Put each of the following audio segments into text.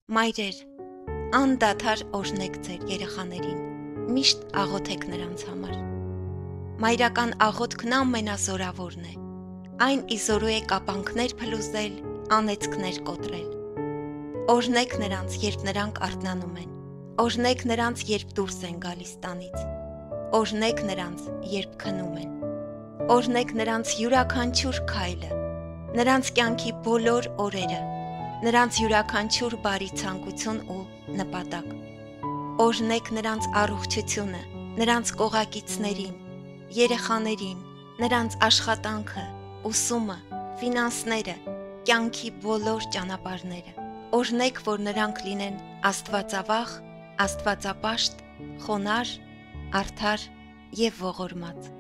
Մայրեր, անդադար օրհնեք ձեր երեխաներին, միշտ աղոթեք նրանց համար։ Մայրական աղոթքն ամենազորավորն է, այն իզորու է կապանքներ փլուզել, անեծքներ կոտրել։ Օրհնեք նրանց, երբ նրանք արթնանում են, օրհնեք նրանց, երբ դուրս են գալիս տանից, օրհնեք նրանց, երբ քնում են, օրհնեք նրանց յուրաքանչյուր քայլը, նրանց կյանքի բոլոր օրերը, նրանց յուրաքանչյուր բարի ցանկություն ու նպատակ։ Օրհնեք նրանց առողջությունը, նրանց կողակիցներին, երեխաներին, նրանց աշխատանքը, ուսումը, ֆինանսները, կյանքի բոլոր ճանապարհները։ Օրհնեք, որ նրանք լինեն աստվածավախ, աստվածապաշտ, խոնար, արդար եւ ողորմած։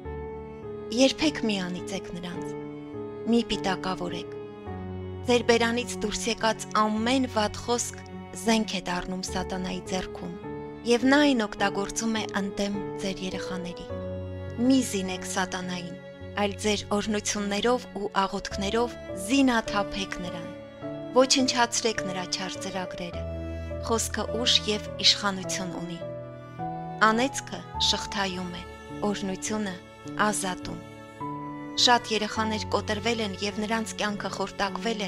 Երբեք մի անիծեք նրանց, մի պիտակավորեք։ Ձեր բերանից դուրս եկած ամեն վատ խոսք զենք է դառնում սատանայի ձեռքում, եւ նա այն օգտագործում է ընդդեմ ձեր երեխաների։ Մի զինեք սատանային, այլ ձեր օրհնություններով ու աղոթքներով զինաթափեք նրան։ Ոչնչացրեք նրա չար ծրագրերը։ Խոսքը ուժ եւ իշխանություն ունի։ Անեծքը շղթայում է, օրհնությունը ազատում։ Շատ երեխաներ կոտրվել են եւ նրանց կյանքը խորտակվել է,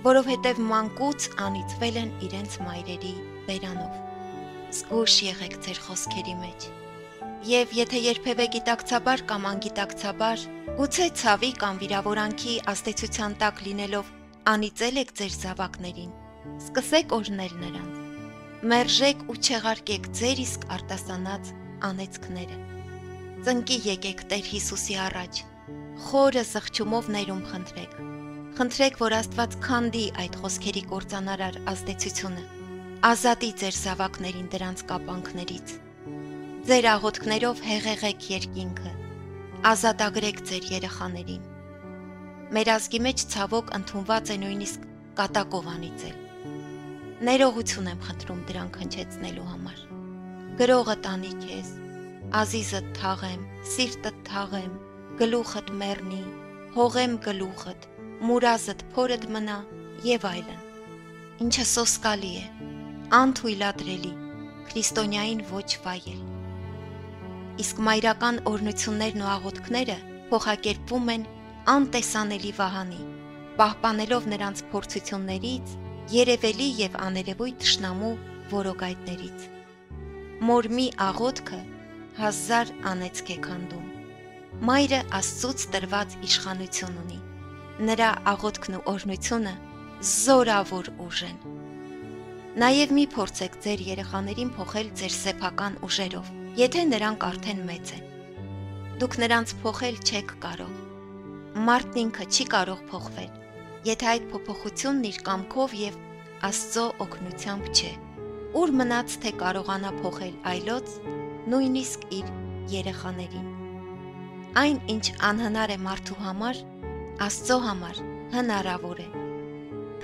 որովհետեւ մանկուց անիծվել են իրենց մայրերի բերանով։ Զգույշ եղեք ձեր խոսքերի մեջ։ Եվ եթե երբևէ գիտակցաբար կամ անգիտակցաբար, գուցե ցավի կամ վիրավորանքի ազդեցության տակ լինելով անիծել եք ձեր զավակներին, սկսեք օրհնել նրանց։ Մերժեք ու չեղարկեք ձեր իսկ արտասանած անեծքները։ Ծնկի եկեք Տեր Հիսուսի առաջ, խորը զղջումով ներում խնդրեք։ Խնդրեք, որ Աստված քանդի այդ խոսքերի կործանարար ազդեցությունը, ազատի ձեր զավակներին դրանց կապանքներից։ Ձեր աղոթքներով հեղեղեք երկինքը, ազատագրեք ձեր երեխաներին։ Մեր ազգի մեջ ցավոք ընդունված է նույնիսկ կատակով անիծել։ Ներողություն եմ խնդրում դրանք հնչեցնելու համար։ Գրողը տանի քեզ, ազիզդ թաղեմ, սիրտդ թաղեմ, գլուխդ մեռնի, հողեմ գլուխդ, մուրազդ փորդ մնա եւ այլն։ Ինչը սոսկալի է, անթույլատրելի, քրիստոնյային ոչ վայել։ Իսկ մայրական օրհնություններն ու աղոթքները փոխակերպվում են անտեսանելի վահանի, պահպանելով նրանց փորձություններից, երևելի եւ աներևույթ թշնամու որոգայթներից։ Մոր մի աղոթքը 1000 անեծք է քանդում։ Մայրը Աստծուց տրված իշխանություն ունի։ Նրա աղոթքն ու օրհնությունը զորավոր ուժ են։ Նաև մի փորձեք ձեր երեխաներին փոխել ձեր սեփական ուժերով, եթե նրանք արդեն մեծ են։ Դուք նրանց փոխել չեք կարող։ Մարդն ինքը չի կարող փոխվել, եթե այդ փոփոխությունն իր կամքով եւ Աստծո օգնությամբ չէ։ Ուր մնաց թե կարողանա փոխել այլոց, նույնիսկ իր երեխաներին։ Այն, ինչ անհնար է մարդու համար, Աստծո համար հնարավոր է։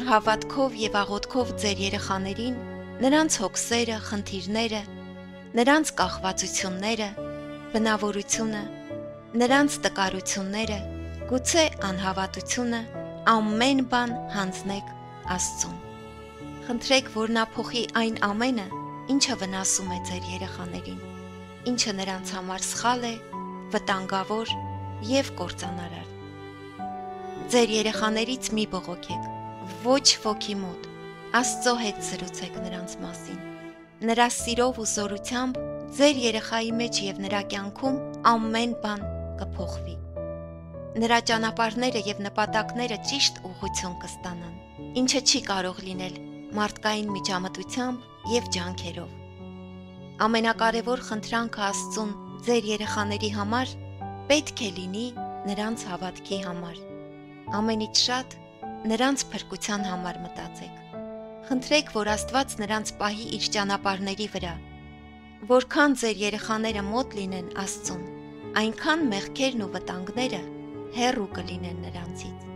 Հավատքով եւ աղոթքով ձեր երեխաներին, նրանց հոգսերը, խնդիրները, նրանց կախվածությունները, բնավորությունը, նրանց տկարությունները, գուցե անհավատությունը, ամեն բան հանձնեք Աստծուն։ Խնդրեք, որ նա փոխի այն ամենը, ինչը վնասում է ձեր երեխաներին, ինչը նրանց համար սխալ է, վտանգավոր եւ կործանարար։ Ձեր երեխաներից մի բողոքեք, ոչ ոքի մոտ, Աստծո հետ զրուցեք նրանց մասին։ Նրա սիրով ու զորությամբ ձեր երեխայի մեջ եւ նրա կյանքում ամեն բան կփոխվի։ Նրա ճանապարհները եւ նպատակները ճիշտ ուղղություն կստանան, ինչը չի կարող լինել մարդկային միջամտությամբ եւ ջանքերով։ Ամենակարևոր խնդրանքը Աստծուն ձեր երեխաների համար պետք է լինի նրանց հավատքի համար։ Ամենից շատ նրանց փրկության համար մտածեք։ Խնդրեք, որ Աստված նրանց պահի իր ճանապարհների վրա։ Որքան ձեր երեխաները մոտ լինեն Աստծուն, այնքան մեղքերն ու վտանգները հեռու կլինեն նրանցից։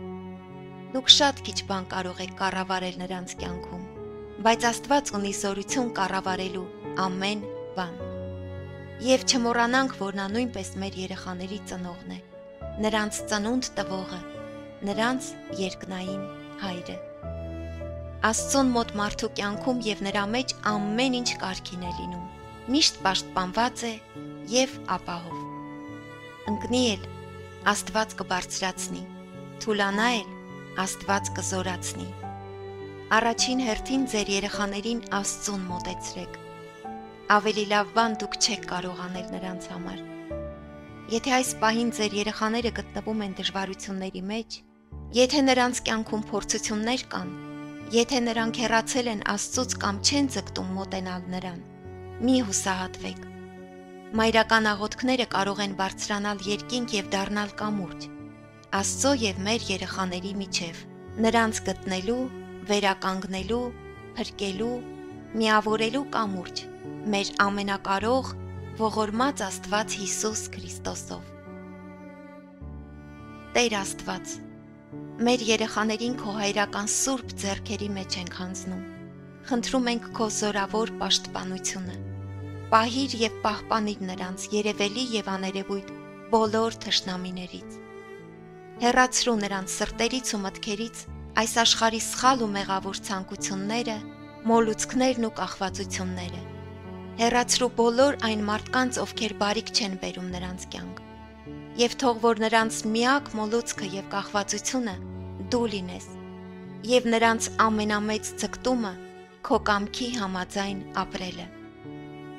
Դուք շատ քիչ բան կարող եք կառավարել նրանց կյանքում, բայց Աստված ունի զորություն կառավարելու ամեն բան։ Եվ չմոռանանք, որ նա նույնպես մեր երեխաների ծնողն է, նրանց ծնունդ տվողը, նրանց երկնային հայրը։ Աստծուն մոտ մարդու կյանքում եւ նրա մեջ ամեն ինչ կարգին է լինում, միշտ պաշտպանված է եւ ապահով։ Ընկնի էլ Աստված կբարձրացնի, թուլանա էլ Աստված կզորացնի։ Առաջին հերթին ձեր երեխաներին Աստծուն մոտեցրեք։ Ավելի լավ բան դուք չեք կարող անել նրանց համար։ Եթե այս պահին ձեր երեխաները գտնվում են դժվարությունների մեջ, եթե նրանց կյանքում փորձություններ կան, եթե նրանք հեռացել են Աստծուց կամ չեն ձգտում մոտենալ նրան, մի հուսահատվեք։ Մայրական աղոթքները կարող են բարձրանալ երկինք եւ դառնալ կամուրջ, Աստծո եւ մեր երեխաների միջև, նրանց գտնելու, վերականգնելու, փրկելու, միավորելու կամուրջ, մեր ամենակարող, ողորմած Աստված Հիսուս Քրիստոսով։ Տեր Աստված, մեր երեխաներին քո հայրական սուրբ ձեռքերի մեջ ենք հանձնում։ Խնդրում ենք քո զորավոր պաշտպանությունը։ Պահիր եւ պահպանիր նրանց երևելի եւ աներևույթ բոլոր թշնամիներից։ Հեռացրու նրանց սրտերից ու մտքերից այս աշխարհի սխալ ու մեղավոր ցանկությունները, մոլուցքներն ու կախվածությունները։ Հեռացրու բոլոր այն մարդկանց, ովքեր բարիք չեն բերում նրանց կյանք։ Եվ թող որ նրանց միակ մոլուցքը եւ կախվածությունը դու լինես, եւ նրանց ամենամեծ ձգտումը քո կամքի համաձայն ապրելը։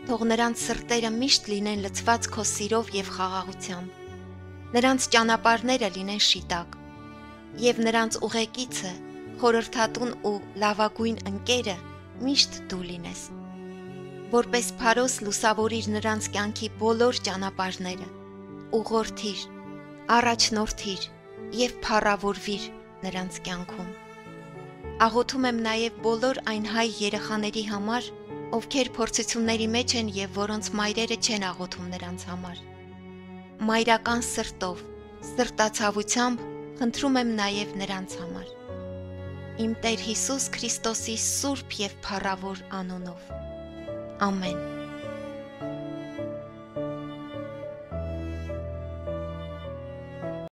Թող նրանց սրտերը միշտ լինեն լցված քո սիրով եւ խաղաղությամբ, նրանց ճանապարհները լինեն շիտակ, եւ նրանց ուղեկիցը, խորհրդատուն ու լավագույն ընկերը միշտ դու լինես։ Որպես փարոս լուսավորիր նրանց կյանքի բոլոր ճանապարհները, ուղղորդիր, առաջնորդիր եւ փառավորվիր նրանց կյանքում։ Աղոթում եմ նաեւ բոլոր այն հայ երեխաների համար, ովքեր փորձությունների մեջ են եւ որոնց մայրերը չեն աղոթում նրանց համար։ Մայրական սրտով, սրտացավությամբ խնդրում եմ նաեւ նրանց համար։ Իմ Տեր Հիսուս Քրիստոսի սուրբ եւ փառավոր անունով։ Ամեն։